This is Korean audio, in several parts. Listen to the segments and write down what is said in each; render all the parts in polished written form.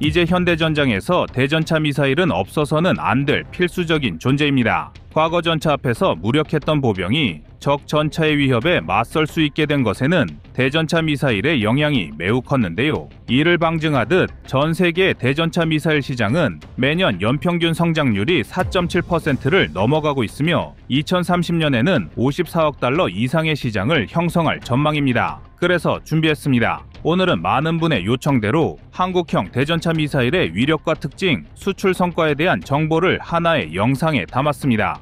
이제 현대전장에서 대전차 미사일은 없어서는 안 될 필수적인 존재입니다. 과거 전차 앞에서 무력했던 보병이 적 전차의 위협에 맞설 수 있게 된 것에는 대전차 미사일의 영향이 매우 컸는데요. 이를 방증하듯 전 세계 대전차 미사일 시장은 매년 연평균 성장률이 4.7%를 넘어가고 있으며 2030년에는 54억 달러 이상의 시장을 형성할 전망입니다. 그래서 준비했습니다. 오늘은 많은 분의 요청대로 한국형 대전차 미사일의 위력과 특징, 수출 성과에 대한 정보를 하나의 영상에 담았습니다.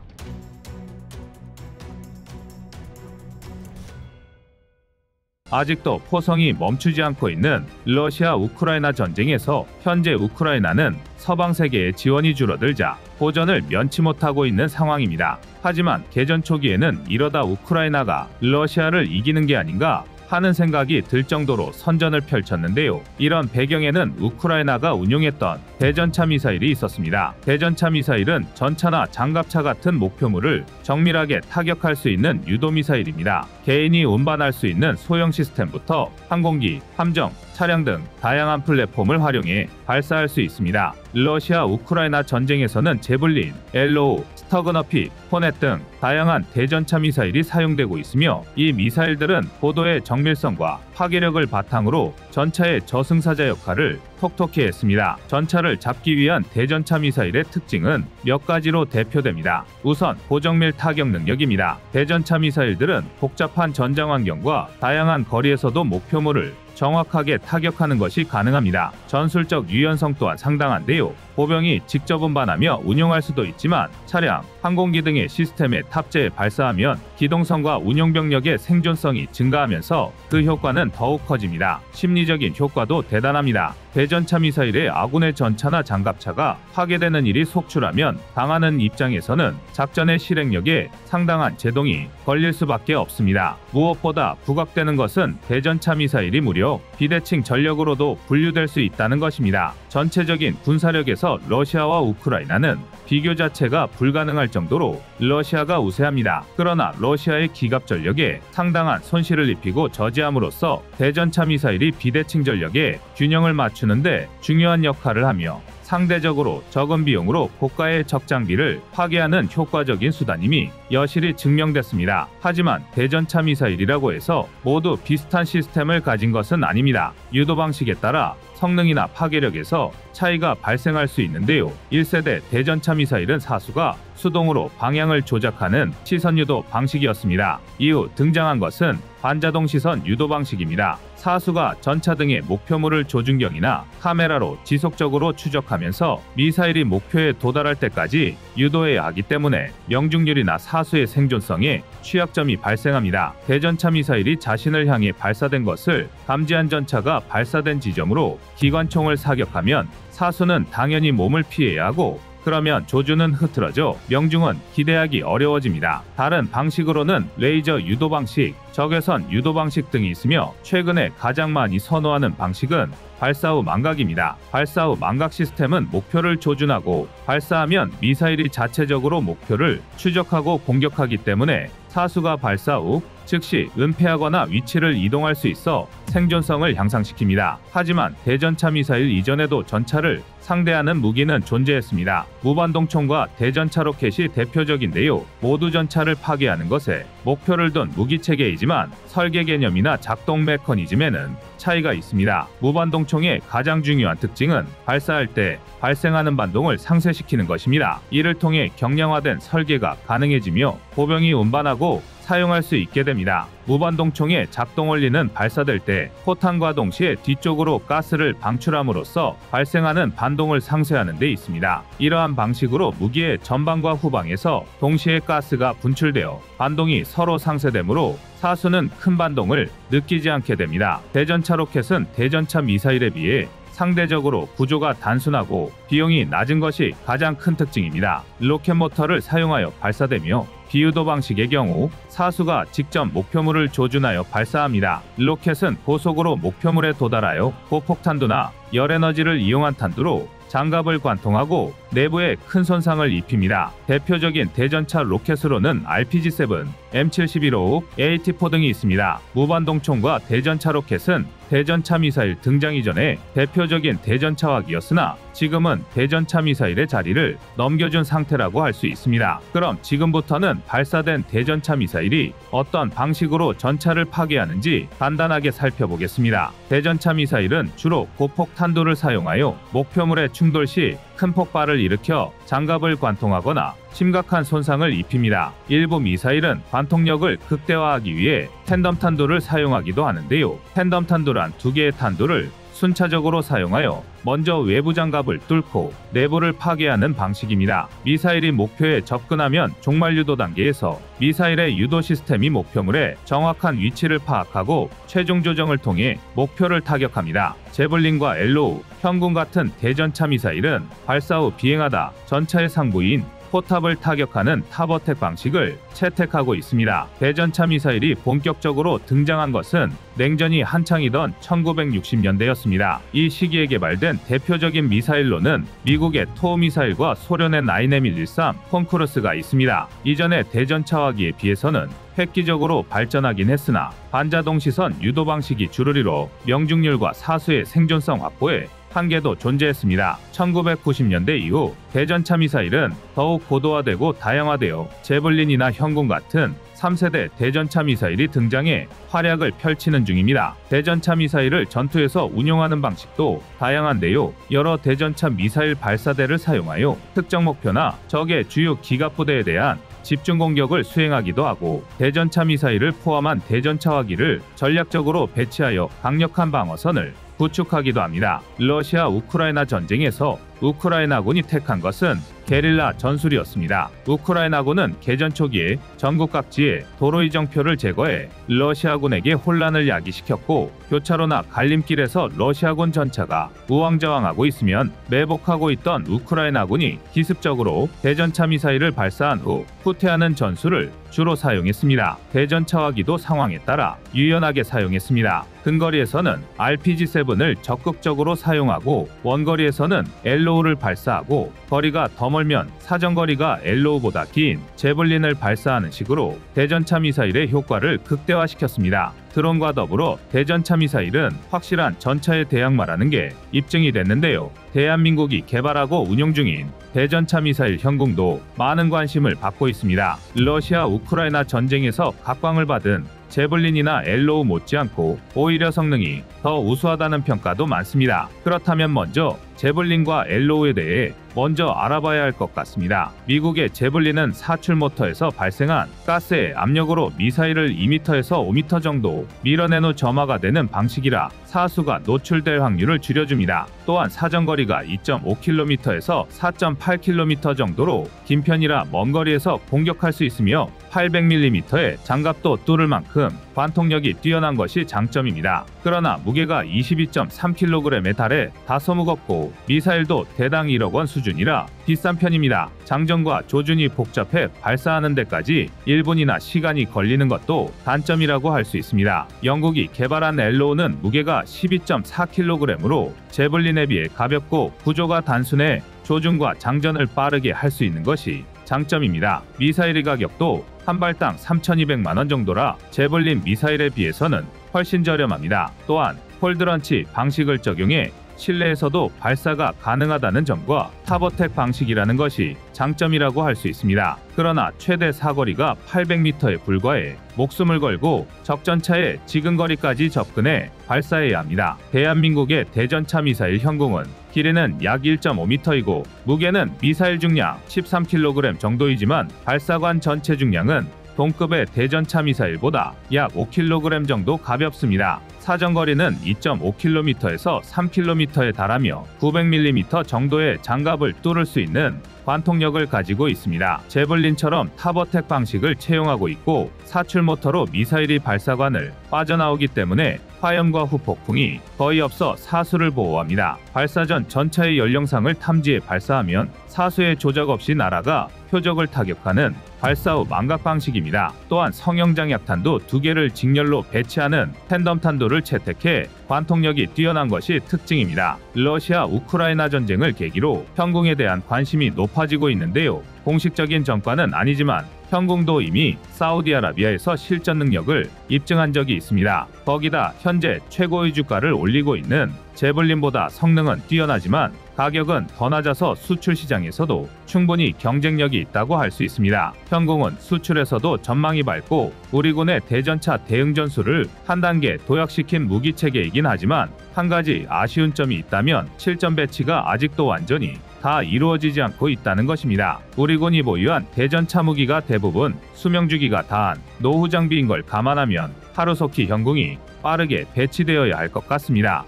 아직도 포성이 멈추지 않고 있는 러시아 우크라이나 전쟁에서 현재 우크라이나는 서방 세계의 지원이 줄어들자 호전을 면치 못하고 있는 상황입니다. 하지만 개전 초기에는 이러다 우크라이나가 러시아를 이기는 게 아닌가 하는 생각이 들 정도로 선전을 펼쳤는데요. 이런 배경에는 우크라이나가 운용했던 대전차 미사일이 있었습니다. 대전차 미사일은 전차나 장갑차 같은 목표물을 정밀하게 타격할 수 있는 유도미사일입니다. 개인이 운반할 수 있는 소형 시스템부터 항공기, 함정, 차량 등 다양한 플랫폼을 활용해 발사할 수 있습니다. 러시아 우크라이나 전쟁에서는 제블린, 엘로우, 스터그너피, 포넷 등 다양한 대전차 미사일이 사용되고 있으며 이 미사일들은 고도의 정밀성과 파괴력을 바탕으로 전차의 저승사자 역할을 톡톡히 했습니다. 전차를 잡기 위한 대전차 미사일의 특징은 몇 가지로 대표됩니다. 우선 고정밀 타격 능력입니다. 대전차 미사일들은 복잡한 전장 환경과 다양한 거리에서도 목표물을 정확하게 타격하는 것이 가능합니다. 전술적 유연성 또한 상당한데요. 보병이 직접 운반하며 운용할 수도 있지만 차량, 항공기 등의 시스템에 탑재해 발사하면 기동성과 운용병력의 생존성이 증가하면서 그 효과는 더욱 커집니다. 심리적인 효과도 대단합니다. 대전차 미사일에 아군의 전차나 장갑차가 파괴되는 일이 속출하면 당하는 입장에서는 작전의 실행력에 상당한 제동이 걸릴 수밖에 없습니다. 무엇보다 부각되는 것은 대전차 미사일이 무려 비대칭 전력으로도 분류될 수 있다는 것입니다. 전체적인 군사력에서 러시아와 우크라이나는 비교 자체가 불가능할 정도로 러시아가 우세합니다. 그러나 러시아의 기갑 전력에 상당한 손실을 입히고 저지함으로써 대전차 미사일이 비대칭 전력에 균형을 맞추는데 중요한 역할을 하며 상대적으로 적은 비용으로 고가의 적 장비를 파괴하는 효과적인 수단임이 여실히 증명됐습니다. 하지만 대전차 미사일이라고 해서 모두 비슷한 시스템을 가진 것은 아닙니다. 유도 방식에 따라 성능이나 파괴력에서 차이가 발생할 수 있는데요. 1세대 대전차 미사일은 사수가 수동으로 방향을 조작하는 시선 유도 방식이었습니다. 이후 등장한 것은 반자동 시선 유도 방식입니다. 사수가 전차 등의 목표물을 조준경이나 카메라로 지속적으로 추적하면서 미사일이 목표에 도달할 때까지 유도해야 하기 때문에 명중률이나 사수의 생존성에 취약점이 발생합니다. 대전차 미사일이 자신을 향해 발사된 것을 감지한 전차가 발사된 지점으로 기관총을 사격하면 사수는 당연히 몸을 피해야 하고 그러면 조준은 흐트러져 명중은 기대하기 어려워집니다. 다른 방식으로는 레이저 유도 방식, 적외선 유도 방식 등이 있으며 최근에 가장 많이 선호하는 방식은 발사 후 망각입니다. 발사 후 망각 시스템은 목표를 조준하고 발사하면 미사일이 자체적으로 목표를 추적하고 공격하기 때문에 사수가 발사 후 즉시 은폐하거나 위치를 이동할 수 있어 생존성을 향상시킵니다. 하지만 대전차 미사일 이전에도 전차를 상대하는 무기는 존재했습니다. 무반동총과 대전차 로켓이 대표적인데요. 모두 전차를 파괴하는 것에 목표를 둔 무기체계이지만 설계 개념이나 작동 메커니즘에는 차이가 있습니다. 무반동총의 가장 중요한 특징은 발사할 때 발생하는 반동을 상쇄시키는 것입니다. 이를 통해 경량화된 설계가 가능해지며 보병이 운반하고 사용할 수 있게 됩니다. 무반동총의 작동 원리는 발사될 때 포탄과 동시에 뒤쪽으로 가스를 방출함으로써 발생하는 반동을 상쇄하는 데 있습니다. 이러한 방식으로 무기의 전방과 후방에서 동시에 가스가 분출되어 반동이 서로 상쇄되므로 사수는 큰 반동을 느끼지 않게 됩니다. 대전차 로켓은 대전차 미사일에 비해 상대적으로 구조가 단순하고 비용이 낮은 것이 가장 큰 특징입니다. 로켓 모터를 사용하여 발사되며 비유도 방식의 경우 사수가 직접 목표물을 조준하여 발사합니다. 로켓은 고속으로 목표물에 도달하여 고폭탄두나 열에너지를 이용한 탄두로 장갑을 관통하고 내부에 큰 손상을 입힙니다. 대표적인 대전차 로켓으로는 RPG-7, M7155, AT-4 등이 있습니다. 무반동총과 대전차 로켓은 대전차 미사일 등장 이전에 대표적인 대전차학이었으나 지금은 대전차 미사일의 자리를 넘겨준 상태라고 할 수 있습니다. 그럼 지금부터는 발사된 대전차 미사일이 어떤 방식으로 전차를 파괴하는지 간단하게 살펴보겠습니다. 대전차 미사일은 주로 고폭 탄두를 사용하여 목표물의 충돌 시 큰 폭발을 일으켜 장갑을 관통하거나 심각한 손상을 입힙니다. 일부 미사일은 관통력을 극대화하기 위해 텐덤 탄두를 사용하기도 하는데요. 텐덤 탄두란 두 개의 탄두를 순차적으로 사용하여 먼저 외부 장갑을 뚫고 내부를 파괴하는 방식입니다. 미사일이 목표에 접근하면 종말 유도 단계에서 미사일의 유도 시스템이 목표물의 정확한 위치를 파악하고 최종 조정을 통해 목표를 타격합니다. 제블린과 엘로우, 현궁 같은 대전차 미사일은 발사 후 비행하다 전차의 상부인 포탑을 타격하는 탑어택 방식을 채택하고 있습니다. 대전차 미사일이 본격적으로 등장한 것은 냉전이 한창이던 1960년대였습니다. 이 시기에 개발된 대표적인 미사일로는 미국의 토어 미사일과 소련의 9M113 콩크루스가 있습니다. 이전의 대전차화기에 비해서는 획기적으로 발전하긴 했으나 반자동 시선 유도 방식이 주를 이뤄 명중률과 사수의 생존성 확보에 한계도 존재했습니다. 1990년대 이후 대전차 미사일은 더욱 고도화되고 다양화되어 제블린이나 현궁 같은 3세대 대전차 미사일이 등장해 활약을 펼치는 중입니다. 대전차 미사일을 전투에서 운용하는 방식도 다양한데요. 여러 대전차 미사일 발사대를 사용하여 특정 목표나 적의 주요 기갑부대에 대한 집중 공격을 수행하기도 하고 대전차 미사일을 포함한 대전차화기를 전략적으로 배치하여 강력한 방어선을 구축하기도 합니다. 러시아 우크라이나 전쟁에서 우크라이나군이 택한 것은 게릴라 전술이었습니다. 우크라이나군은 개전 초기에 전국 각지에 도로 이정표를 제거해 러시아군에게 혼란을 야기시켰고 교차로나 갈림길에서 러시아군 전차가 우왕좌왕하고 있으면 매복하고 있던 우크라이나군이 기습적으로 대전차 미사일을 발사한 후 후퇴하는 전술을 주로 사용했습니다. 대전차화기도 상황에 따라 유연하게 사용했습니다. 근거리에서는 RPG-7을 적극적으로 사용하고 원거리에서는 엘로우를 발사하고 거리가 더 멀면 사정거리가 엘로우보다 긴 제블린을 발사하는 식으로 대전차 미사일의 효과를 극대화시켰습니다. 드론과 더불어 대전차 미사일은 확실한 전차에 대항마라는 게 입증이 됐는데요. 대한민국이 개발하고 운용 중인 대전차 미사일 현궁도 많은 관심을 받고 있습니다. 러시아 우크라이나 전쟁에서 각광을 받은 제블린이나 엘로우 못지않고 오히려 성능이 더 우수하다는 평가도 많습니다. 그렇다면 먼저 제블린과 엘로우에 대해 먼저 알아봐야 할 것 같습니다. 미국의 제블린은 사출 모터에서 발생한 가스의 압력으로 미사일을 2m에서 5m 정도 밀어낸 후 점화가 되는 방식이라 사수가 노출될 확률을 줄여줍니다. 또한 사정거리가 2.5km에서 4.8km 정도로 긴 편이라 먼 거리에서 공격할 수 있으며 800mm의 장갑도 뚫을 만큼 관통력이 뛰어난 것이 장점입니다. 그러나 무게가 22.3kg에 달해 다소 무겁고 미사일도 대당 1억 원 수준이라 비싼 편입니다. 장전과 조준이 복잡해 발사하는 데까지 1분이나 시간이 걸리는 것도 단점이라고 할 수 있습니다. 영국이 개발한 엘로우는 무게가 12.4kg으로 제블린에 비해 가볍고 구조가 단순해 조준과 장전을 빠르게 할 수 있는 것이 장점입니다. 미사일의 가격도 한 발당 3,200만 원 정도라 제블린 미사일에 비해서는 훨씬 저렴합니다. 또한 폴드런치 방식을 적용해 실내에서도 발사가 가능하다는 점과 탑어택 방식이라는 것이 장점이라고 할 수 있습니다. 그러나 최대 사거리가 800m에 불과해 목숨을 걸고 적전차의 지근거리까지 접근해 발사해야 합니다. 대한민국의 대전차 미사일 현궁은 길이는 약 1.5m이고 무게는 미사일 중량 13kg 정도이지만 발사관 전체 중량은 동급의 대전차 미사일보다 약 5kg 정도 가볍습니다. 사정거리는 2.5km에서 3km에 달하며 900mm 정도의 장갑을 뚫을 수 있는 관통력을 가지고 있습니다. 제블린처럼 탑어택 방식을 채용하고 있고 사출 모터로 미사일이 발사관을 빠져나오기 때문에 화염과 후폭풍이 거의 없어 사수를 보호합니다. 발사 전 전차의 연령상을 탐지해 발사하면 사수의 조작 없이 날아가 표적을 타격하는 발사 후 망각 방식입니다. 또한 성형장약탄도 2개를 직렬로 배치하는 팬덤 탄도를 채택해 관통력이 뛰어난 것이 특징입니다. 러시아 우크라이나 전쟁을 계기로 현궁에 대한 관심이 높아지고 있는데요. 공식적인 전과는 아니지만 현궁도 이미 사우디아라비아에서 실전 능력을 입증한 적이 있습니다. 거기다 현재 최고의 주가를 올리고 있는 제블린보다 성능은 뛰어나지만 가격은 더 낮아서 수출 시장에서도 충분히 경쟁력이 있다고 할 수 있습니다. 현궁은 수출에서도 전망이 밝고 우리 군의 대전차 대응 전술을 한 단계 도약시킨 무기체계이긴 하지만 한 가지 아쉬운 점이 있다면 실전 배치가 아직도 완전히 다 이루어지지 않고 있다는 것입니다. 우리 군이 보유한 대전차 무기가 대부분 수명주기가 다한 노후 장비인 걸 감안하면 하루속히 현궁이 빠르게 배치되어야 할 것 같습니다.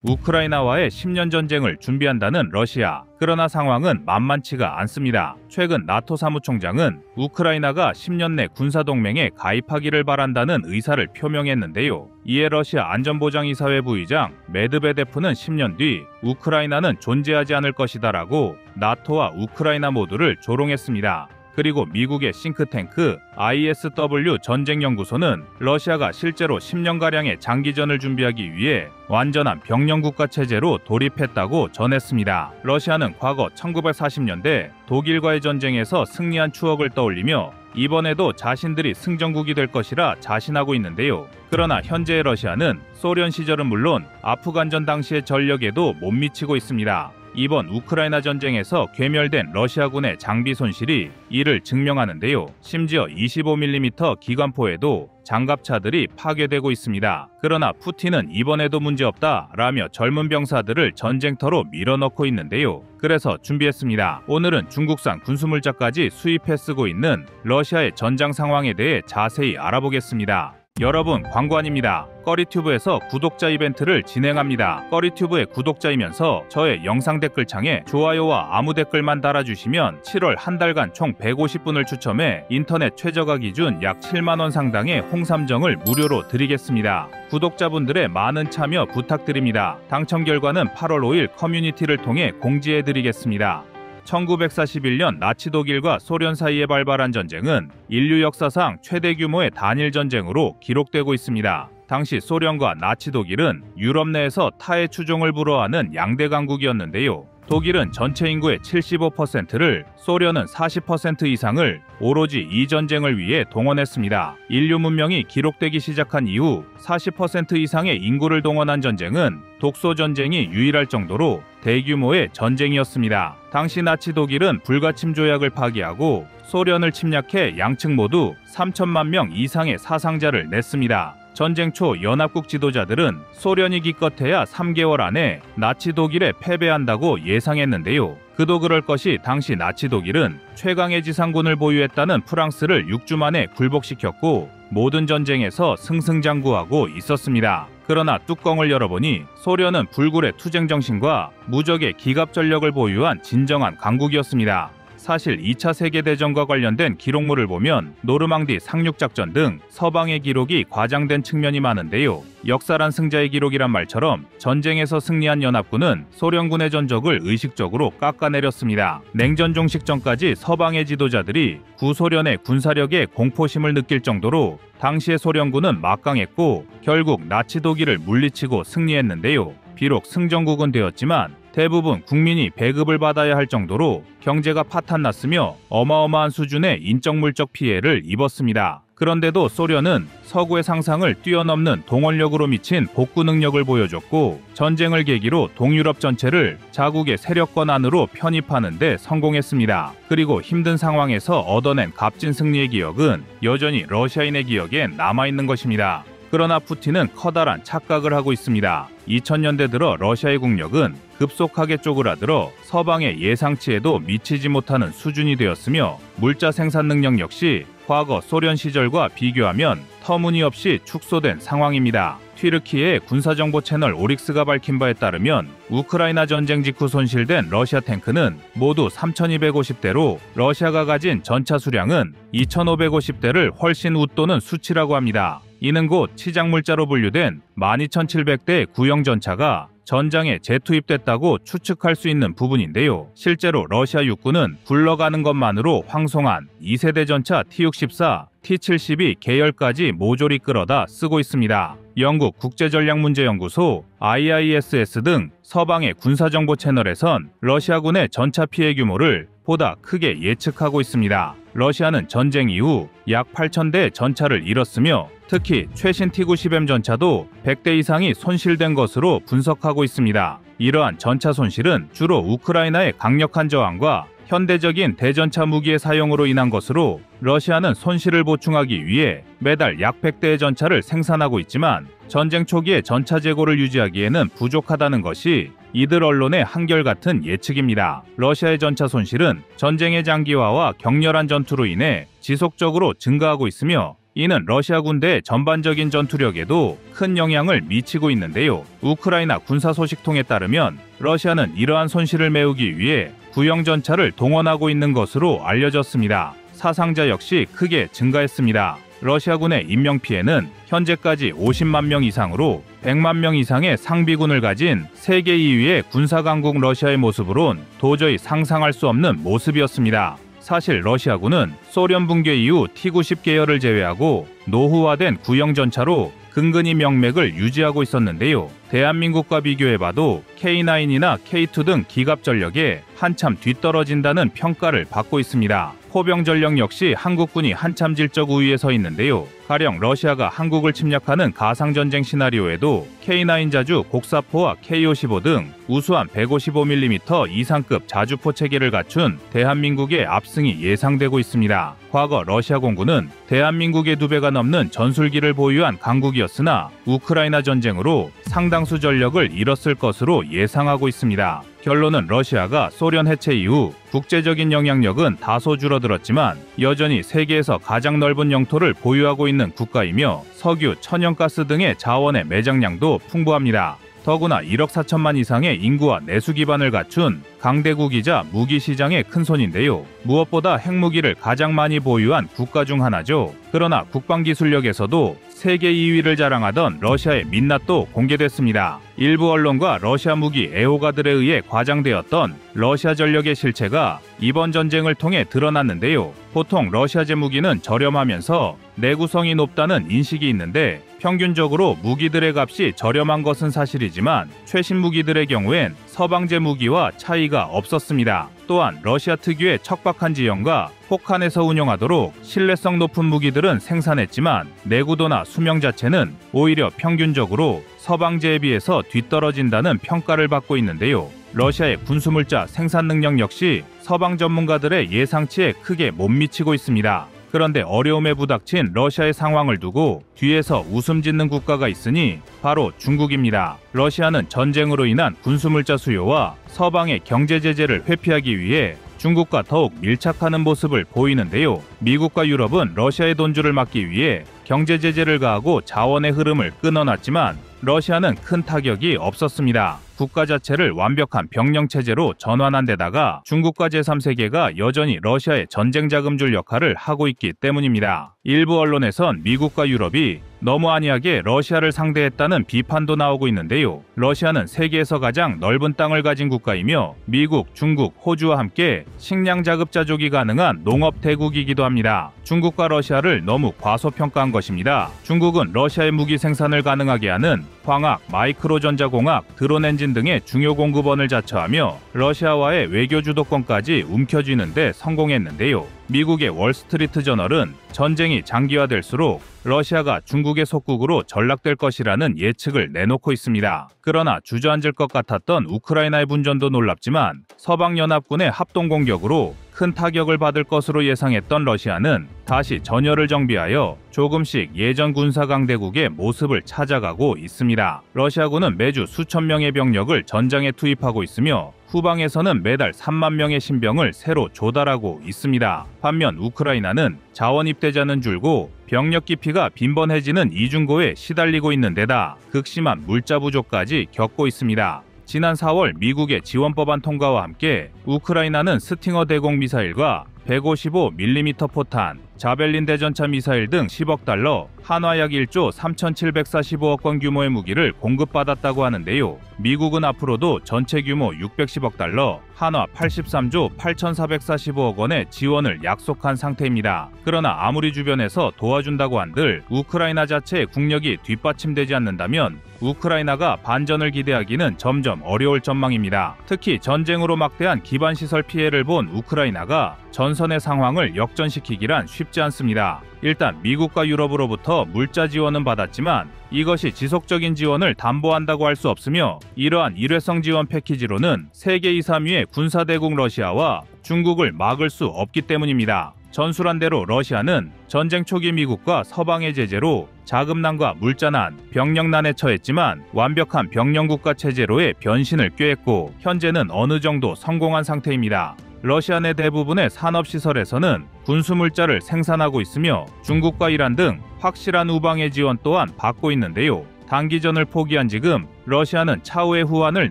우크라이나와의 10년 전쟁을 준비한다는 러시아. 그러나 상황은 만만치가 않습니다. 최근 나토 사무총장은 우크라이나가 10년 내 군사동맹에 가입하기를 바란다는 의사를 표명했는데요. 이에 러시아 안전보장이사회 부의장 메드베데프는 10년 뒤 우크라이나는 존재하지 않을 것이다라고 나토와 우크라이나 모두를 조롱했습니다. 그리고 미국의 싱크탱크 ISW 전쟁연구소는 러시아가 실제로 10년가량의 장기전을 준비하기 위해 완전한 병영국가 체제로 돌입했다고 전했습니다. 러시아는 과거 1940년대 독일과의 전쟁에서 승리한 추억을 떠올리며 이번에도 자신들이 승전국이 될 것이라 자신하고 있는데요. 그러나 현재의 러시아는 소련 시절은 물론 아프간전 당시의 전력에도 못 미치고 있습니다. 이번 우크라이나 전쟁에서 괴멸된 러시아군의 장비 손실이 이를 증명하는데요. 심지어 25mm 기관포에도 장갑차들이 파괴되고 있습니다. 그러나 푸틴은 이번에도 문제없다 라며 젊은 병사들을 전쟁터로 밀어넣고 있는데요. 그래서 준비했습니다. 오늘은 중국산 군수물자까지 수입해 쓰고 있는 러시아의 전장 상황에 대해 자세히 알아보겠습니다. 여러분, 광고 아닙니다. 꺼리튜브에서 구독자 이벤트를 진행합니다. 꺼리튜브의 구독자이면서 저의 영상 댓글창에 좋아요와 아무 댓글만 달아주시면 7월 한 달간 총 150분을 추첨해 인터넷 최저가 기준 약 7만원 상당의 홍삼정을 무료로 드리겠습니다. 구독자분들의 많은 참여 부탁드립니다. 당첨 결과는 8월 5일 커뮤니티를 통해 공지해드리겠습니다. 1941년 나치 독일과 소련 사이에 발발한 전쟁은 인류 역사상 최대 규모의 단일 전쟁으로 기록되고 있습니다. 당시 소련과 나치 독일은 유럽 내에서 타의 추종을 불허하는 양대 강국이었는데요. 독일은 전체 인구의 75%를, 소련은 40% 이상을 오로지 이 전쟁을 위해 동원했습니다. 인류 문명이 기록되기 시작한 이후 40% 이상의 인구를 동원한 전쟁은 독소 전쟁이 유일할 정도로 대규모의 전쟁이었습니다. 당시 나치 독일은 불가침 조약을 파기하고 소련을 침략해 양측 모두 3천만 명 이상의 사상자를 냈습니다. 전쟁 초 연합국 지도자들은 소련이 기껏해야 3개월 안에 나치 독일에 패배한다고 예상했는데요. 그도 그럴 것이 당시 나치 독일은 최강의 지상군을 보유했다는 프랑스를 6주 만에 굴복시켰고 모든 전쟁에서 승승장구하고 있었습니다. 그러나 뚜껑을 열어보니 소련은 불굴의 투쟁 정신과 무적의 기갑 전력을 보유한 진정한 강국이었습니다. 사실 2차 세계대전과 관련된 기록물을 보면 노르망디 상륙작전 등 서방의 기록이 과장된 측면이 많은데요. 역사란 승자의 기록이란 말처럼 전쟁에서 승리한 연합군은 소련군의 전적을 의식적으로 깎아내렸습니다. 냉전 종식 전까지 서방의 지도자들이 구소련의 군사력에 공포심을 느낄 정도로 당시의 소련군은 막강했고 결국 나치 독일을 물리치고 승리했는데요. 비록 승전국은 되었지만 대부분 국민이 배급을 받아야 할 정도로 경제가 파탄났으며 어마어마한 수준의 인적-물적 피해를 입었습니다. 그런데도 소련은 서구의 상상을 뛰어넘는 동원력으로 미친 복구 능력을 보여줬고 전쟁을 계기로 동유럽 전체를 자국의 세력권 안으로 편입하는 데 성공했습니다. 그리고 힘든 상황에서 얻어낸 값진 승리의 기억은 여전히 러시아인의 기억에 남아있는 것입니다. 그러나 푸틴은 커다란 착각을 하고 있습니다. 2000년대 들어 러시아의 국력은 급속하게 쪼그라들어 서방의 예상치에도 미치지 못하는 수준이 되었으며 물자 생산 능력 역시 과거 소련 시절과 비교하면 터무니없이 축소된 상황입니다. 튀르키예의 군사정보 채널 오릭스가 밝힌 바에 따르면 우크라이나 전쟁 직후 손실된 러시아 탱크는 모두 3,250대로 러시아가 가진 전차 수량은 2,550대를 훨씬 웃도는 수치라고 합니다. 이는 곧 치장물자로 분류된 12,700대의 구형 전차가 전장에 재투입됐다고 추측할 수 있는 부분인데요. 실제로 러시아 육군은 굴러가는 것만으로 황송한 2세대 전차 T-64, T-72 계열까지 모조리 끌어다 쓰고 있습니다. 영국 국제전략문제연구소 IISS 등 서방의 군사정보 채널에선 러시아군의 전차 피해 규모를 보다 크게 예측하고 있습니다. 러시아는 전쟁 이후 약 8,000대 전차를 잃었으며 특히 최신 T-90M 전차도 100대 이상이 손실된 것으로 분석하고 있습니다. 이러한 전차 손실은 주로 우크라이나의 강력한 저항과 현대적인 대전차 무기의 사용으로 인한 것으로 러시아는 손실을 보충하기 위해 매달 약 100대의 전차를 생산하고 있지만 전쟁 초기에 전차 재고를 유지하기에는 부족하다는 것이 이들 언론의 한결같은 예측입니다. 러시아의 전차 손실은 전쟁의 장기화와 격렬한 전투로 인해 지속적으로 증가하고 있으며 이는 러시아 군대의 전반적인 전투력에도 큰 영향을 미치고 있는데요. 우크라이나 군사 소식통에 따르면 러시아는 이러한 손실을 메우기 위해 구형 전차를 동원하고 있는 것으로 알려졌습니다. 사상자 역시 크게 증가했습니다. 러시아군의 인명피해는 현재까지 50만 명 이상으로 100만 명 이상의 상비군을 가진 세계 2위의 군사강국 러시아의 모습으론 도저히 상상할 수 없는 모습이었습니다. 사실 러시아군은 소련 붕괴 이후 T-90 계열을 제외하고 노후화된 구형 전차로 근근히 명맥을 유지하고 있었는데요. 대한민국과 비교해봐도 K9이나 K2 등 기갑 전력에 한참 뒤떨어진다는 평가를 받고 있습니다. 포병 전력 역시 한국군이 한참 질적 우위에 서 있는데요. 가령 러시아가 한국을 침략하는 가상전쟁 시나리오에도 K9 자주 곡사포와 K55 등 우수한 155mm 이상급 자주포 체계를 갖춘 대한민국의 압승이 예상되고 있습니다. 과거 러시아 공군은 대한민국의 2배가 넘는 전술기를 보유한 강국이었으나 우크라이나 전쟁으로 상당수 전력을 잃었을 것으로 예상하고 있습니다. 결론은 러시아가 소련 해체 이후 국제적인 영향력은 다소 줄어들었지만 여전히 세계에서 가장 넓은 영토를 보유하고 있는 국가이며 석유, 천연가스 등의 자원의 매장량도 풍부합니다. 더구나 1억 4천만 이상의 인구와 내수 기반을 갖춘 강대국이자 무기 시장의 큰손인데요. 무엇보다 핵무기를 가장 많이 보유한 국가 중 하나죠. 그러나 국방기술력에서도 세계 2위를 자랑하던 러시아의 민낯도 공개됐습니다. 일부 언론과 러시아 무기 애호가들에 의해 과장되었던 러시아 전력의 실체가 이번 전쟁을 통해 드러났는데요. 보통 러시아제 무기는 저렴하면서 내구성이 높다는 인식이 있는데 평균적으로 무기들의 값이 저렴한 것은 사실이지만 최신 무기들의 경우엔 서방제 무기와 차이가 없었습니다. 또한 러시아 특유의 척박한 지형과 혹한에서 운영하도록 신뢰성 높은 무기들은 생산했지만 내구도나 수명 자체는 오히려 평균적으로 서방제에 비해서 뒤떨어진다는 평가를 받고 있는데요. 러시아의 군수물자 생산 능력 역시 서방 전문가들의 예상치에 크게 못 미치고 있습니다. 그런데 어려움에 부닥친 러시아의 상황을 두고 뒤에서 웃음 짓는 국가가 있으니 바로 중국입니다. 러시아는 전쟁으로 인한 군수물자 수요와 서방의 경제 제재를 회피하기 위해 중국과 더욱 밀착하는 모습을 보이는데요. 미국과 유럽은 러시아의 돈줄을 막기 위해 경제 제재를 가하고 자원의 흐름을 끊어놨지만 러시아는 큰 타격이 없었습니다. 국가 자체를 완벽한 병영 체제로 전환한 데다가 중국과 제3세계가 여전히 러시아의 전쟁 자금줄 역할을 하고 있기 때문입니다. 일부 언론에선 미국과 유럽이 너무 안이하게 러시아를 상대했다는 비판도 나오고 있는데요. 러시아는 세계에서 가장 넓은 땅을 가진 국가이며 미국, 중국, 호주와 함께 식량 자급자족이 가능한 농업 대국이기도 합니다. 중국과 러시아를 너무 과소평가한 것입니다. 중국은 러시아의 무기 생산을 가능하게 하는 광학, 마이크로전자공학, 드론 엔진 등의 중요 공급원을 자처하며 러시아와의 외교 주도권까지 움켜쥐는 데 성공했는데요. 미국의 월스트리트 저널은 전쟁이 장기화될수록 러시아가 중국의 속국으로 전락될 것이라는 예측을 내놓고 있습니다. 그러나 주저앉을 것 같았던 우크라이나의 분전도 놀랍지만 서방연합군의 합동공격으로 큰 타격을 받을 것으로 예상했던 러시아는 다시 전열을 정비하여 조금씩 예전 군사 강대국의 모습을 찾아가고 있습니다. 러시아군은 매주 수천 명의 병력을 전장에 투입하고 있으며 후방에서는 매달 3만 명의 신병을 새로 조달하고 있습니다. 반면 우크라이나는 자원 입대자는 줄고 병력 기피가 빈번해지는 이중고에 시달리고 있는 데다 극심한 물자 부족까지 겪고 있습니다. 지난 4월 미국의 지원법안 통과와 함께 우크라이나는 스팅어 대공 미사일과 155mm 포탄, 자벨린 대전차 미사일 등 10억 달러, 한화 약 1조 3,745억 원 규모의 무기를 공급받았다고 하는데요. 미국은 앞으로도 전체 규모 610억 달러, 한화 83조 8,445억 원의 지원을 약속한 상태입니다. 그러나 아무리 주변에서 도와준다고 한들 우크라이나 자체의 국력이 뒷받침되지 않는다면 우크라이나가 반전을 기대하기는 점점 어려울 전망입니다. 특히 전쟁으로 막대한 기반시설 피해를 본 우크라이나가 전선의 상황을 역전시키기란 쉽지 않습니다. 일단 미국과 유럽으로부터 물자 지원은 받았지만 이것이 지속적인 지원을 담보한다고 할 수 없으며 이러한 일회성 지원 패키지로는 세계 2, 3위의 군사대국 러시아와 중국을 막을 수 없기 때문입니다. 전술한 대로 러시아는 전쟁 초기 미국과 서방의 제재로 자금난과 물자난, 병력난에 처했지만 완벽한 병영국가 체제로의 변신을 꾀했고 현재는 어느 정도 성공한 상태입니다. 러시아 내 대부분의 산업시설에서는 군수물자를 생산하고 있으며 중국과 이란 등 확실한 우방의 지원 또한 받고 있는데요. 단기전을 포기한 지금 러시아는 차후의 후환을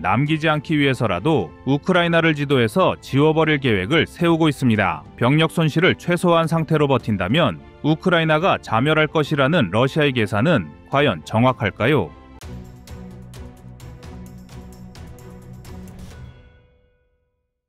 남기지 않기 위해서라도 우크라이나를 지도해서 지워버릴 계획을 세우고 있습니다. 병력 손실을 최소화한 상태로 버틴다면 우크라이나가 자멸할 것이라는 러시아의 계산은 과연 정확할까요?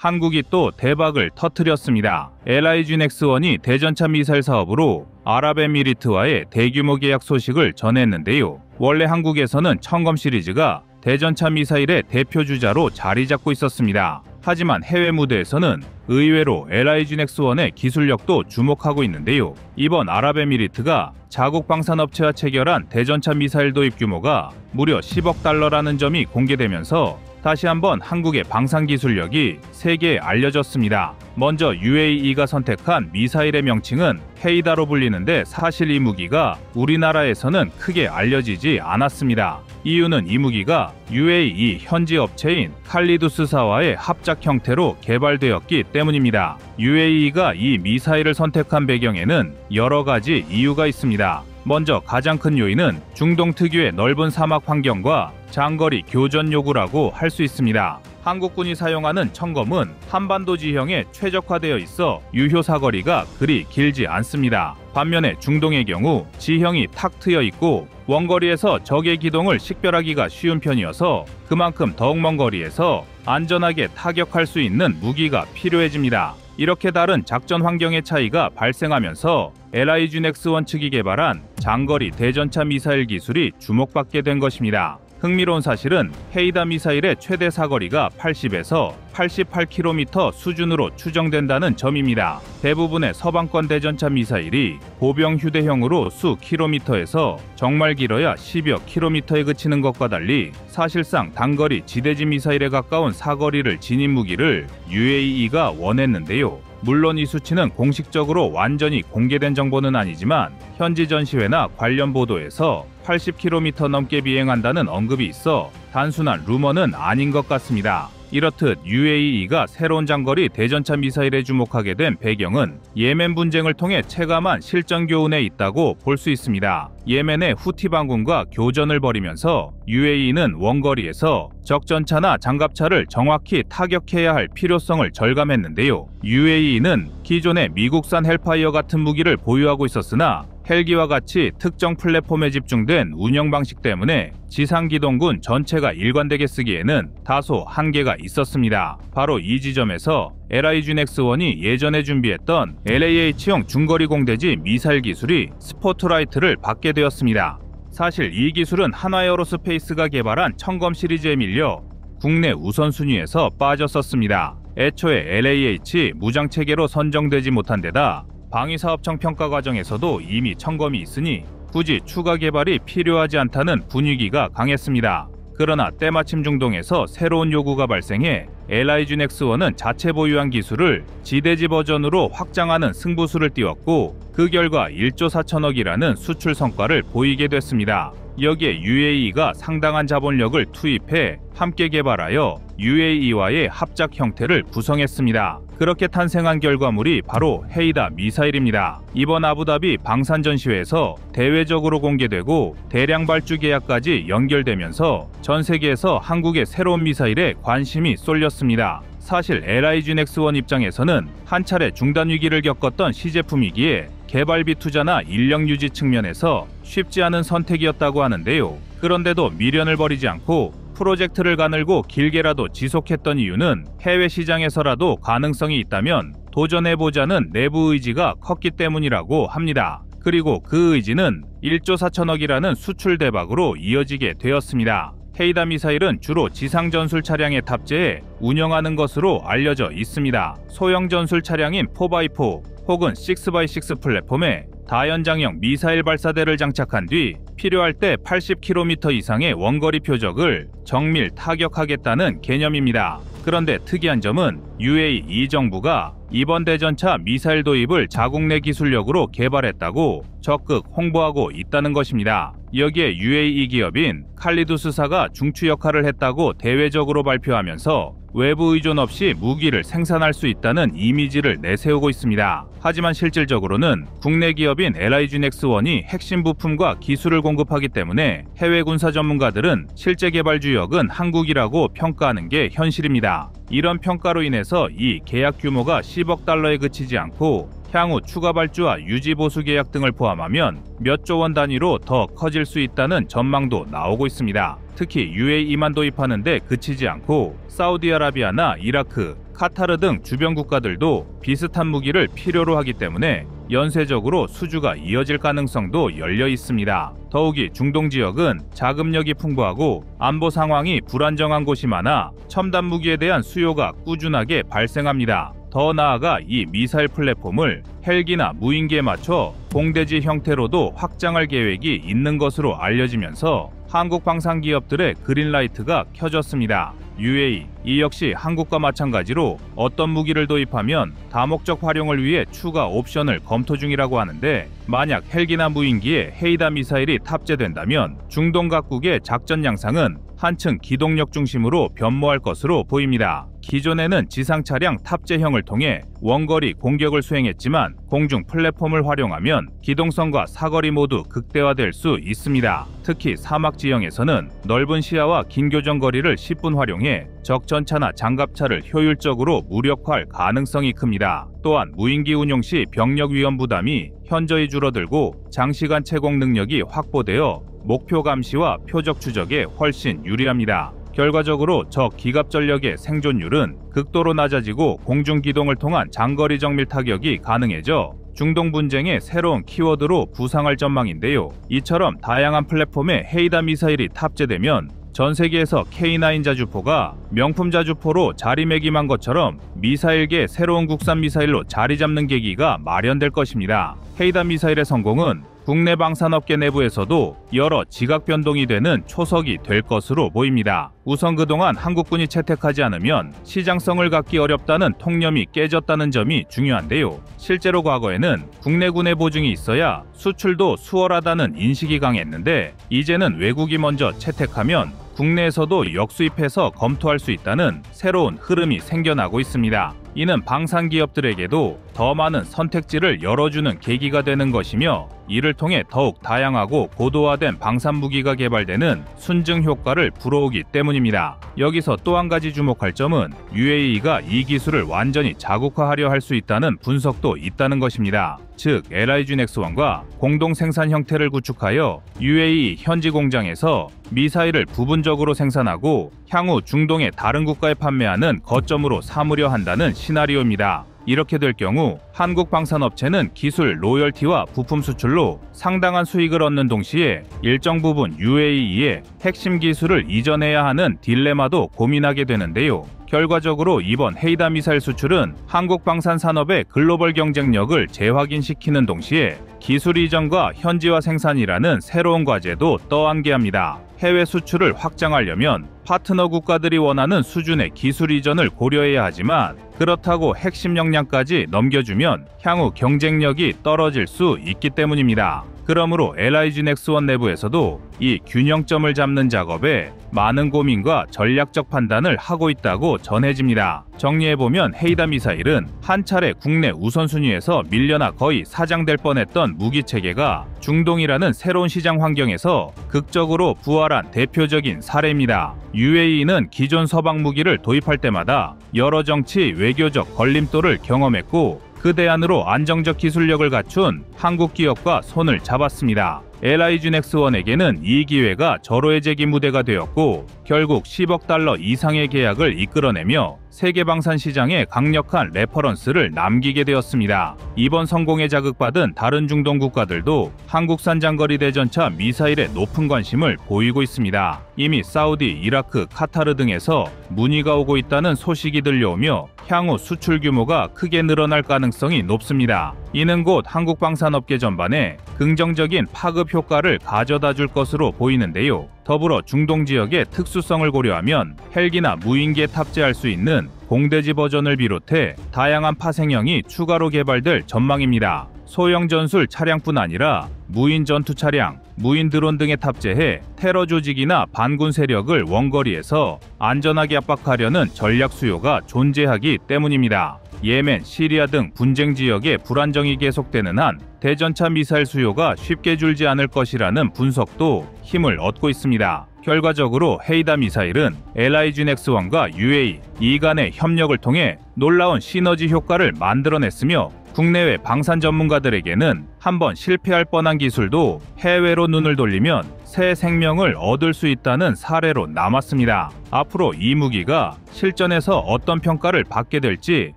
한국이 또 대박을 터뜨렸습니다. LIG-X1이 대전차 미사일 사업으로 아랍에미리트와의 대규모 계약 소식을 전했는데요. 원래 한국에서는 청검 시리즈가 대전차 미사일의 대표 주자로 자리 잡고 있었습니다. 하지만 해외 무대에서는 의외로 LIG-X1의 기술력도 주목하고 있는데요. 이번 아랍에미리트가 자국 방산업체와 체결한 대전차 미사일 도입 규모가 무려 10억 달러라는 점이 공개되면서 다시 한번 한국의 방산 기술력이 세계에 알려졌습니다. 먼저 UAE가 선택한 미사일의 명칭은 헤이다로 불리는데 사실 이 무기가 우리나라에서는 크게 알려지지 않았습니다. 이유는 이 무기가 UAE 현지 업체인 칼리두스사와의 합작 형태로 개발되었기 때문입니다. UAE가 이 미사일을 선택한 배경에는 여러 가지 이유가 있습니다. 먼저 가장 큰 요인은 중동 특유의 넓은 사막 환경과 장거리 교전 요구라고 할 수 있습니다. 한국군이 사용하는 청검은 한반도 지형에 최적화되어 있어 유효 사거리가 그리 길지 않습니다. 반면에 중동의 경우 지형이 탁 트여 있고 원거리에서 적의 기동을 식별하기가 쉬운 편이어서 그만큼 더욱 먼 거리에서 안전하게 타격할 수 있는 무기가 필요해집니다. 이렇게 다른 작전 환경의 차이가 발생하면서 LIG-X1 측이 개발한 장거리 대전차 미사일 기술이 주목받게 된 것입니다. 흥미로운 사실은 헤이다 미사일의 최대 사거리가 80에서 88km 수준으로 추정된다는 점입니다. 대부분의 서방권 대전차 미사일이 보병 휴대형으로 수 킬로미터에서 정말 길어야 10여 킬로미터에 그치는 것과 달리 사실상 단거리 지대지 미사일에 가까운 사거리를 지닌 무기를 UAE가 원했는데요. 물론 이 수치는 공식적으로 완전히 공개된 정보는 아니지만 현지 전시회나 관련 보도에서 80km 넘게 비행한다는 언급이 있어 단순한 루머는 아닌 것 같습니다. 이렇듯 UAE가 새로운 장거리 대전차 미사일에 주목하게 된 배경은 예멘 분쟁을 통해 체감한 실전 교훈에 있다고 볼 수 있습니다. 예멘의 후티 반군과 교전을 벌이면서 UAE는 원거리에서 적 전차나 장갑차를 정확히 타격해야 할 필요성을 절감했는데요. UAE는 기존의 미국산 헬파이어 같은 무기를 보유하고 있었으나 헬기와 같이 특정 플랫폼에 집중된 운영 방식 때문에 지상기동군 전체가 일관되게 쓰기에는 다소 한계가 있었습니다. 바로 이 지점에서 LIG-X1이 예전에 준비했던 LAH용 중거리 공대지 미사일 기술이 스포트라이트를 받게 되었습니다. 사실 이 기술은 한화에어로스페이스가 개발한 청검 시리즈에 밀려 국내 우선순위에서 빠졌었습니다. 애초에 LAH 무장체계로 선정되지 못한 데다 방위사업청 평가 과정에서도 이미 청검이 있으니 굳이 추가 개발이 필요하지 않다는 분위기가 강했습니다. 그러나 때마침 중동에서 새로운 요구가 발생해 LIG-X1은 자체 보유한 기술을 지대지 버전으로 확장하는 승부수를 띄웠고 그 결과 1조 4천억이라는 수출 성과를 보이게 됐습니다. 여기에 UAE가 상당한 자본력을 투입해 함께 개발하여 UAE와의 합작 형태를 구성했습니다. 그렇게 탄생한 결과물이 바로 헤이다 미사일입니다. 이번 아부다비 방산전시회에서 대외적으로 공개되고 대량 발주 계약까지 연결되면서 전 세계에서 한국의 새로운 미사일에 관심이 쏠렸습니다. 사실 LIG 넥스원 입장에서는 한 차례 중단 위기를 겪었던 시제품이기에 개발비 투자나 인력 유지 측면에서 쉽지 않은 선택이었다고 하는데요. 그런데도 미련을 버리지 않고 프로젝트를 가늘고 길게라도 지속했던 이유는 해외 시장에서라도 가능성이 있다면 도전해보자는 내부 의지가 컸기 때문이라고 합니다. 그리고 그 의지는 1조 4천억이라는 수출 대박으로 이어지게 되었습니다. 헤이다 미사일은 주로 지상 전술 차량에 탑재해 운영하는 것으로 알려져 있습니다. 소형 전술 차량인 4x4 혹은 6x6 플랫폼에 다연장형 미사일 발사대를 장착한 뒤 필요할 때 80km 이상의 원거리 표적을 정밀 타격하겠다는 개념입니다. 그런데 특이한 점은 UAE 정부가 이번 대전차 미사일 도입을 자국 내 기술력으로 개발했다고 적극 홍보하고 있다는 것입니다. 여기에 UAE 기업인 칼리두스사가 중추 역할을 했다고 대외적으로 발표하면서 외부 의존 없이 무기를 생산할 수 있다는 이미지를 내세우고 있습니다. 하지만 실질적으로는 국내 기업인 LIG 넥스원이 핵심 부품과 기술을 공급하기 때문에 해외 군사 전문가들은 실제 개발 주역은 한국이라고 평가하는 게 현실입니다. 이런 평가로 인해서 이 계약 규모가 10억 달러에 그치지 않고 향후 추가 발주와 유지 보수 계약 등을 포함하면 몇 조 원 단위로 더 커질 수 있다는 전망도 나오고 있습니다. 특히 UAE만 도입하는데 그치지 않고 사우디아라비아나 이라크, 카타르 등 주변 국가들도 비슷한 무기를 필요로 하기 때문에 연쇄적으로 수주가 이어질 가능성도 열려 있습니다. 더욱이 중동 지역은 자금력이 풍부하고 안보 상황이 불안정한 곳이 많아 첨단 무기에 대한 수요가 꾸준하게 발생합니다. 더 나아가 이 미사일 플랫폼을 헬기나 무인기에 맞춰 공대지 형태로도 확장할 계획이 있는 것으로 알려지면서 한국 방산 기업들의 그린라이트가 켜졌습니다. UAE 이 역시 한국과 마찬가지로 어떤 무기를 도입하면 다목적 활용을 위해 추가 옵션을 검토 중이라고 하는데 만약 헬기나 무인기에 헤이다 미사일이 탑재된다면 중동 각국의 작전 양상은 한층 기동력 중심으로 변모할 것으로 보입니다. 기존에는 지상 차량 탑재형을 통해 원거리 공격을 수행했지만 공중 플랫폼을 활용하면 기동성과 사거리 모두 극대화될 수 있습니다. 특히 사막 지형에서는 넓은 시야와 긴 교전 거리를 10분 활용해 적 전차나 장갑차를 효율적으로 무력화할 가능성이 큽니다. 또한 무인기 운용 시 병력 위험 부담이 현저히 줄어들고 장시간 채공 능력이 확보되어 목표 감시와 표적 추적에 훨씬 유리합니다. 결과적으로 적 기갑 전력의 생존율은 극도로 낮아지고 공중 기동을 통한 장거리 정밀 타격이 가능해져 중동 분쟁의 새로운 키워드로 부상할 전망인데요. 이처럼 다양한 플랫폼에 헤이다 미사일이 탑재되면 전 세계에서 K9 자주포가 명품 자주포로 자리매김한 것처럼 미사일계 새로운 국산 미사일로 자리 잡는 계기가 마련될 것입니다. 헤이다 미사일의 성공은 국내 방산업계 내부에서도 여러 지각 변동이 되는 초석이 될 것으로 보입니다. 우선 그동안 한국군이 채택하지 않으면 시장성을 갖기 어렵다는 통념이 깨졌다는 점이 중요한데요. 실제로 과거에는 국내군의 보증이 있어야 수출도 수월하다는 인식이 강했는데 이제는 외국이 먼저 채택하면 국내에서도 역수입해서 검토할 수 있다는 새로운 흐름이 생겨나고 있습니다. 이는 방산 기업들에게도 더 많은 선택지를 열어주는 계기가 되는 것이며 이를 통해 더욱 다양하고 고도화된 방산 무기가 개발되는 순증 효과를 불어오기 때문입니다. 여기서 또 한 가지 주목할 점은 UAE가 이 기술을 완전히 자국화하려 할 수 있다는 분석도 있다는 것입니다. 즉 LIG 넥스원과 공동 생산 형태를 구축하여 UAE 현지 공장에서 미사일을 부분적으로 생산하고 향후 중동의 다른 국가에 판매하는 거점으로 삼으려 한다는 시나리오입니다. 이렇게 될 경우 한국 방산업체는 기술 로열티와 부품 수출로 상당한 수익을 얻는 동시에 일정 부분 UAE에 핵심 기술을 이전해야 하는 딜레마도 고민하게 되는데요. 결과적으로 이번 헤이다 미사일 수출은 한국 방산 산업의 글로벌 경쟁력을 재확인시키는 동시에 기술 이전과 현지화 생산이라는 새로운 과제도 떠안게 합니다. 해외 수출을 확장하려면 파트너 국가들이 원하는 수준의 기술 이전을 고려해야 하지만 그렇다고 핵심 역량까지 넘겨주면 향후 경쟁력이 떨어질 수 있기 때문입니다. 그러므로 LIG 넥스원 내부에서도 이 균형점을 잡는 작업에 많은 고민과 전략적 판단을 하고 있다고 전해집니다. 정리해보면 헤이다 미사일은 한 차례 국내 우선순위에서 밀려나 거의 사장될 뻔했던 무기체계가 중동이라는 새로운 시장 환경에서 극적으로 부활한 대표적인 사례입니다. UAE는 기존 서방 무기를 도입할 때마다 여러 정치, 외교적 걸림돌을 경험했고 그 대안으로 안정적 기술력을 갖춘 한국 기업과 손을 잡았습니다. LIG 넥스원에게는 이 기회가 절호의 제기 무대가 되었고 결국 10억 달러 이상의 계약을 이끌어내며 세계 방산 시장에 강력한 레퍼런스를 남기게 되었습니다. 이번 성공에 자극받은 다른 중동 국가들도 한국산 장거리 대전차 미사일에 높은 관심을 보이고 있습니다. 이미 사우디, 이라크, 카타르 등에서 문의가 오고 있다는 소식이 들려오며 향후 수출 규모가 크게 늘어날 가능성이 높습니다. 이는 곧 한국 방산업계 전반에 긍정적인 파급 효과를 가져다 줄 것으로 보이는데요. 더불어 중동 지역의 특수성을 고려하면 헬기나 무인기에 탑재할 수 있는 공대지 버전을 비롯해 다양한 파생형이 추가로 개발될 전망입니다. 소형 전술 차량뿐 아니라 무인 전투 차량, 무인 드론 등에 탑재해 테러 조직이나 반군 세력을 원거리에서 안전하게 압박하려는 전략 수요가 존재하기 때문입니다. 예멘, 시리아 등 분쟁 지역의 불안정이 계속되는 한 대전차 미사일 수요가 쉽게 줄지 않을 것이라는 분석도 힘을 얻고 있습니다. 결과적으로 헤이다 미사일은 LIG 넥스원과 UAE 간의 협력을 통해 놀라운 시너지 효과를 만들어냈으며 국내외 방산 전문가들에게는 한번 실패할 뻔한 기술도 해외로 눈을 돌리면 새 생명을 얻을 수 있다는 사례로 남았습니다. 앞으로 이 무기가 실전에서 어떤 평가를 받게 될지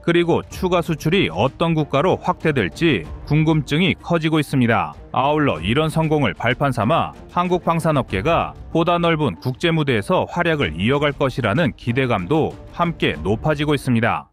그리고 추가 수출이 어떤 국가로 확대될지 궁금증이 커지고 있습니다. 아울러 이런 성공을 발판 삼아 한국 방산업계가 보다 넓은 국제 무대에서 활약을 이어갈 것이라는 기대감도 함께 높아지고 있습니다.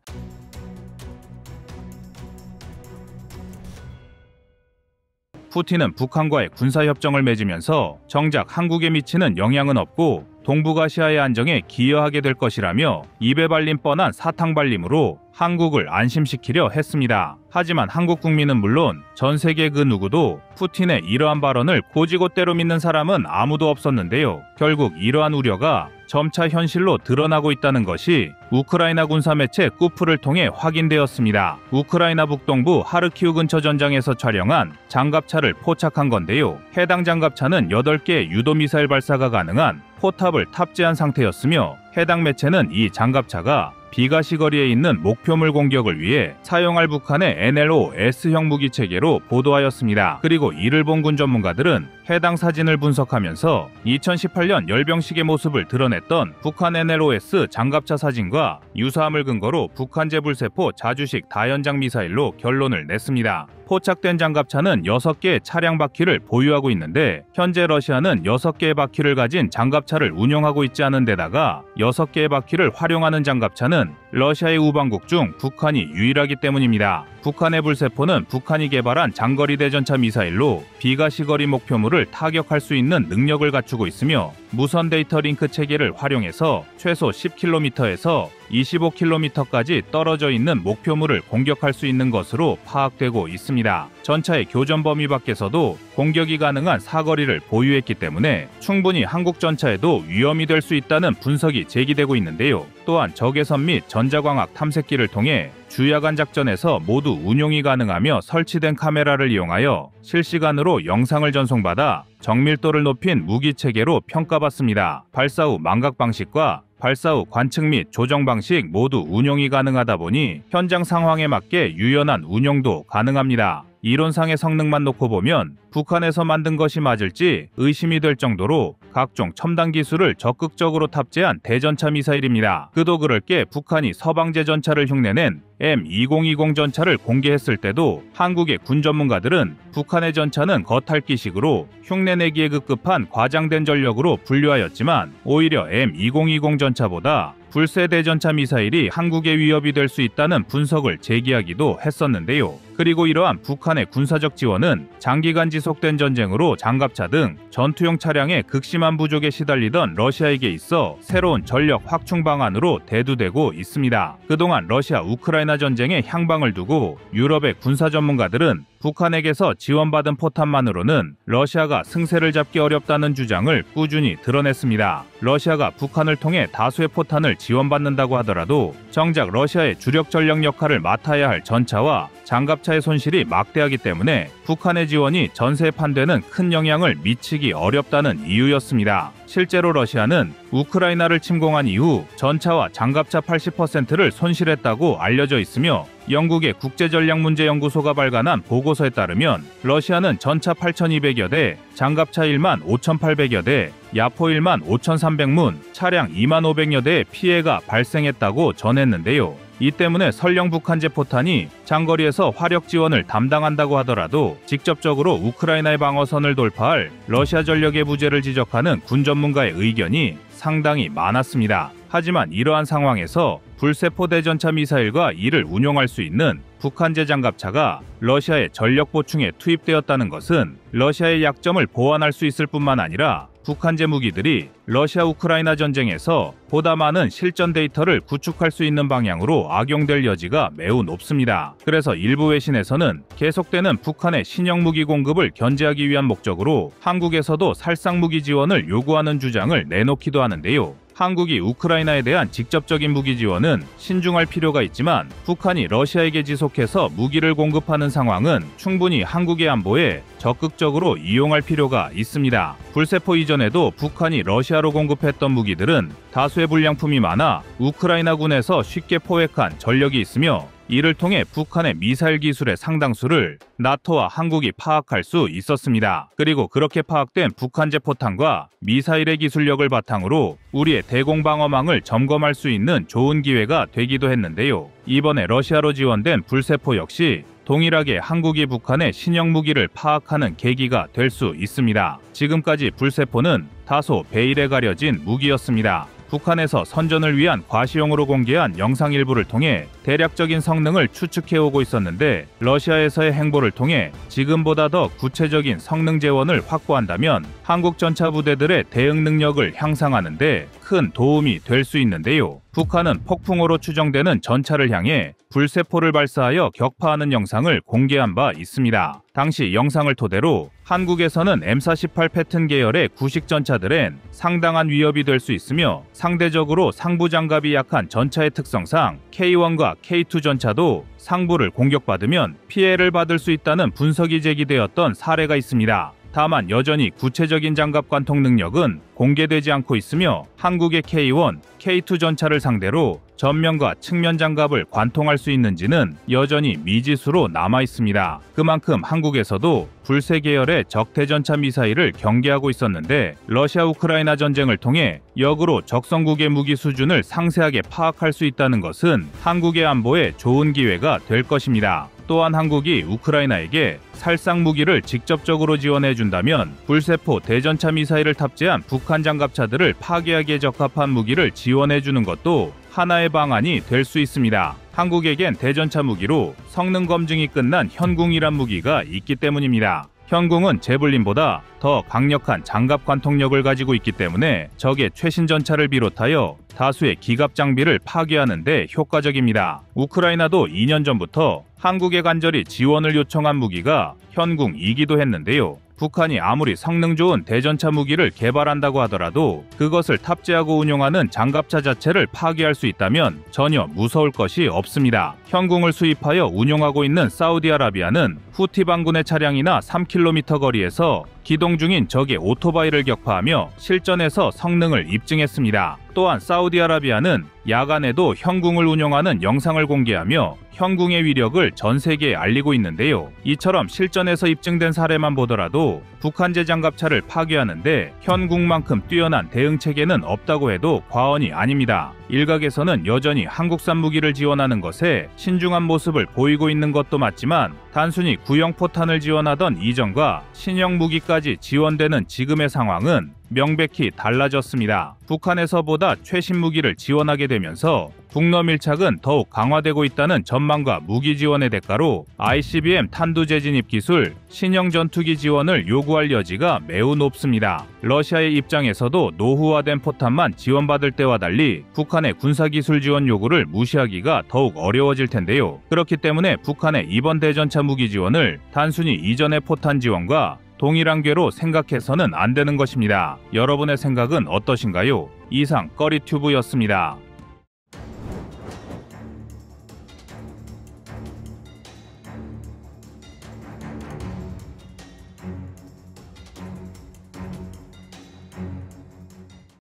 푸틴은 북한과의 군사협정을 맺으면서 정작 한국에 미치는 영향은 없고 동북아시아의 안정에 기여하게 될 것이라며 입에 발린 뻔한 사탕 발림으로 한국을 안심시키려 했습니다. 하지만 한국 국민은 물론 전 세계 그 누구도 푸틴의 이러한 발언을 곧이곧대로 믿는 사람은 아무도 없었는데요. 결국 이러한 우려가 점차 현실로 드러나고 있다는 것이 우크라이나 군사 매체 꾸프를 통해 확인되었습니다. 우크라이나 북동부 하르키우 근처 전장에서 촬영한 장갑차를 포착한 건데요. 해당 장갑차는 8개의 유도미사일 발사가 가능한 포탑을 탑재한 상태였으며 해당 매체는 이 장갑차가 비가시거리에 있는 목표물 공격을 위해 사용할 북한의 NLO S형 무기 체계로 보도하였습니다. 그리고 이를 본 군 전문가들은 해당 사진을 분석하면서 2018년 열병식의 모습을 드러냈던 북한 NLOS 장갑차 사진과 유사함을 근거로 북한 제불세포 자주식 다연장 미사일로 결론을 냈습니다. 포착된 장갑차는 6개의 차량 바퀴를 보유하고 있는데 현재 러시아는 6개의 바퀴를 가진 장갑차를 운용하고 있지 않은 데다가 6개의 바퀴를 활용하는 장갑차는 러시아의 우방국 중 북한이 유일하기 때문입니다. 북한의 불세포는 북한이 개발한 장거리 대전차 미사일로 비가시거리 목표물을 타격할 수 있는 능력을 갖추고 있으며 무선 데이터 링크 체계를 활용해서 최소 10km에서 25km까지 떨어져 있는 목표물을 공격할 수 있는 것으로 파악되고 있습니다. 전차의 교전 범위 밖에서도 공격이 가능한 사거리를 보유했기 때문에 충분히 한국 전차에도 위험이 될 수 있다는 분석이 제기되고 있는데요. 또한 적외선 및 전자광학 탐색기를 통해 주야간 작전에서 모두 운용이 가능하며 설치된 카메라를 이용하여 실시간으로 영상을 전송받아 정밀도를 높인 무기 체계로 평가받습니다. 발사 후 망각 방식과 발사 후 관측 및 조정 방식 모두 운용이 가능하다 보니 현장 상황에 맞게 유연한 운용도 가능합니다. 이론상의 성능만 놓고 보면 북한에서 만든 것이 맞을지 의심이 될 정도로 각종 첨단 기술을 적극적으로 탑재한 대전차 미사일입니다. 그도 그럴 게 북한이 서방제 전차를 흉내낸 M2020 전차를 공개했을 때도 한국의 군 전문가들은 북한의 전차는 겉핥기식으로 흉내내기에 급급한 과장된 전력으로 분류하였지만 오히려 M2020 전차보다 불세 대전차 미사일이 한국의 위협이 될 수 있다는 분석을 제기하기도 했었는데요. 그리고 이러한 북한의 군사적 지원은 장기간 지속된 전쟁으로 장갑차 등 전투용 차량의 극심한 부족에 시달리던 러시아에게 있어 새로운 전력 확충 방안으로 대두되고 있습니다. 그동안 러시아 우크라이나 전쟁에 향방을 두고 유럽의 군사 전문가들은 북한에게서 지원받은 포탄만으로는 러시아가 승세를 잡기 어렵다는 주장을 꾸준히 드러냈습니다. 러시아가 북한을 통해 다수의 포탄을 지원받는다고 하더라도 정작 러시아의 주력 전력 역할을 맡아야 할 전차와 장갑차의 손실이 막대하기 때문에 북한의 지원이 전세에 판되는 큰 영향을 미치기 어렵다는 이유였습니다. 실제로 러시아는 우크라이나를 침공한 이후 전차와 장갑차 80%를 손실했다고 알려져 있으며 영국의 국제전략문제연구소가 발간한 보고서에 따르면 러시아는 전차 8,200여 대, 장갑차 1만 5,800여 대, 야포 1만 5,300문, 차량 2만 500여 대의 피해가 발생했다고 전했는데요. 이 때문에 설령 북한제 포탄이 장거리에서 화력 지원을 담당한다고 하더라도 직접적으로 우크라이나의 방어선을 돌파할 러시아 전력의 부재를 지적하는 군 전문가의 의견이 상당히 많았습니다. 하지만 이러한 상황에서 불세포 대전차 미사일과 이를 운용할 수 있는 북한제 장갑차가 러시아의 전력 보충에 투입되었다는 것은 러시아의 약점을 보완할 수 있을 뿐만 아니라 북한제 무기들이 러시아 우크라이나 전쟁에서 보다 많은 실전 데이터를 구축할 수 있는 방향으로 악용될 여지가 매우 높습니다. 그래서 일부 외신에서는 계속되는 북한의 신형 무기 공급을 견제하기 위한 목적으로 한국에서도 살상 무기 지원을 요구하는 주장을 내놓기도 하는데요. 한국이 우크라이나에 대한 직접적인 무기 지원은 신중할 필요가 있지만 북한이 러시아에게 지속해서 무기를 공급하는 상황은 충분히 한국의 안보에 적극적으로 이용할 필요가 있습니다. 불세포 이전에도 북한이 러시아로 공급했던 무기들은 다수의 불량품이 많아 우크라이나군에서 쉽게 포획한 전력이 있으며 이를 통해 북한의 미사일 기술의 상당수를 나토와 한국이 파악할 수 있었습니다. 그리고 그렇게 파악된 북한제 포탄과 미사일의 기술력을 바탕으로 우리의 대공방어망을 점검할 수 있는 좋은 기회가 되기도 했는데요. 이번에 러시아로 지원된 불세포 역시 동일하게 한국이 북한의 신형 무기를 파악하는 계기가 될 수 있습니다. 지금까지 불세포는 다소 베일에 가려진 무기였습니다. 북한에서 선전을 위한 과시용으로 공개한 영상 일부를 통해 대략적인 성능을 추측해오고 있었는데 러시아에서의 행보를 통해 지금보다 더 구체적인 성능 재원을 확보한다면 한국 전차 부대들의 대응 능력을 향상하는 데 큰 도움이 될 수 있는데요. 북한은 폭풍호로 추정되는 전차를 향해 불세포를 발사하여 격파하는 영상을 공개한 바 있습니다. 당시 영상을 토대로 한국에서는 M48 패튼 계열의 구식 전차들엔 상당한 위협이 될 수 있으며 상대적으로 상부 장갑이 약한 전차의 특성상 K1과 K2 전차도 상부를 공격받으면 피해를 받을 수 있다는 분석이 제기되었던 사례가 있습니다. 다만 여전히 구체적인 장갑 관통 능력은 공개되지 않고 있으며 한국의 K1, K2 전차를 상대로 전면과 측면 장갑을 관통할 수 있는지는 여전히 미지수로 남아 있습니다. 그만큼 한국에서도 불세 계열의 적대전차 미사일을 경계하고 있었는데 러시아 우크라이나 전쟁을 통해 역으로 적성국의 무기 수준을 상세하게 파악할 수 있다는 것은 한국의 안보에 좋은 기회가 될 것입니다. 또한 한국이 우크라이나에게 살상 무기를 직접적으로 지원해준다면 불세포 대전차 미사일을 탑재한 북한 장갑차들을 파괴하기에 적합한 무기를 지원해주는 것도 하나의 방안이 될 수 있습니다. 한국에겐 대전차 무기로 성능 검증이 끝난 현궁이란 무기가 있기 때문입니다. 현궁은 제블린보다 더 강력한 장갑 관통력을 가지고 있기 때문에 적의 최신 전차를 비롯하여 다수의 기갑 장비를 파괴하는 데 효과적입니다. 우크라이나도 2년 전부터 한국에 간절히 지원을 요청한 무기가 현궁이기도 했는데요. 북한이 아무리 성능 좋은 대전차 무기를 개발한다고 하더라도 그것을 탑재하고 운용하는 장갑차 자체를 파괴할 수 있다면 전혀 무서울 것이 없습니다. 현궁을 수입하여 운용하고 있는 사우디아라비아는 후티 반군의 차량이나 3km 거리에서 기동 중인 적의 오토바이를 격파하며 실전에서 성능을 입증했습니다. 또한 사우디아라비아는 야간에도 현궁을 운용하는 영상을 공개하며 현궁의 위력을 전 세계에 알리고 있는데요. 이처럼 실전에서 입증된 사례만 보더라도 북한제 장갑차를 파괴하는데 현궁만큼 뛰어난 대응 체계는 없다고 해도 과언이 아닙니다. 일각에서는 여전히 한국산 무기를 지원하는 것에 신중한 모습을 보이고 있는 것도 맞지만 단순히 구형 포탄을 지원하던 이전과 신형 무기까지 지원되는 지금의 상황은 명백히 달라졌습니다. 북한에서보다 최신 무기를 지원하게 되면서 북러 밀착은 더욱 강화되고 있다는 전망과 무기 지원의 대가로 ICBM 탄두제 진입 기술, 신형 전투기 지원을 요구할 여지가 매우 높습니다. 러시아의 입장에서도 노후화된 포탄만 지원받을 때와 달리 북한의 군사기술 지원 요구를 무시하기가 더욱 어려워질 텐데요. 그렇기 때문에 북한의 이번 대전차 무기 지원을 단순히 이전의 포탄 지원과 동일한 궤로 생각해서는 안 되는 것입니다. 여러분의 생각은 어떠신가요? 이상 꺼리튜브였습니다.